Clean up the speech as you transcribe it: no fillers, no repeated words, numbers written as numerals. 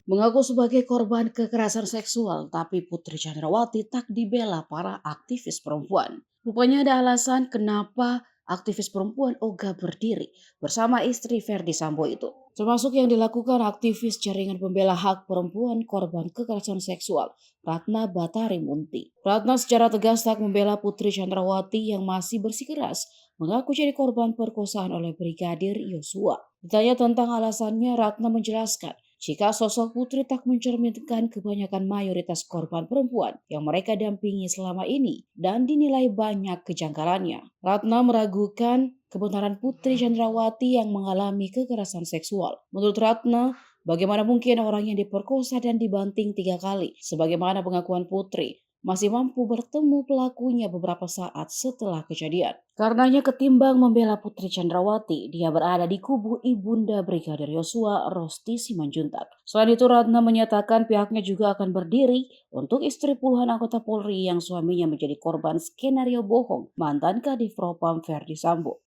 Mengaku sebagai korban kekerasan seksual, tapi Putri Chandrawati tak dibela para aktivis perempuan. Rupanya ada alasan kenapa aktivis perempuan ogah berdiri bersama istri Verdi Sambo itu. Termasuk yang dilakukan aktivis jaringan pembela hak perempuan korban kekerasan seksual, Ratna Batari Munti. Ratna secara tegas tak membela Putri Chandrawati yang masih bersikeras mengaku jadi korban perkosaan oleh Brigadir Yosua. Ditanya tentang alasannya, Ratna menjelaskan jika sosok Putri tak mencerminkan kebanyakan mayoritas korban perempuan yang mereka dampingi selama ini dan dinilai banyak kejanggalannya. Ratna meragukan kebenaran Putri Chandrawati yang mengalami kekerasan seksual. Menurut Ratna, bagaimana mungkin orang yang diperkosa dan dibanting 3 kali, sebagaimana pengakuan Putri, masih mampu bertemu pelakunya beberapa saat setelah kejadian. Karenanya ketimbang membela Putri Chandrawati, dia berada di kubu ibunda Brigadir Yosua, Rosti Simanjuntak. Selain itu, Ratna menyatakan pihaknya juga akan berdiri untuk istri puluhan anggota Polri yang suaminya menjadi korban skenario bohong mantan Kadif Propam Verdi Sambo.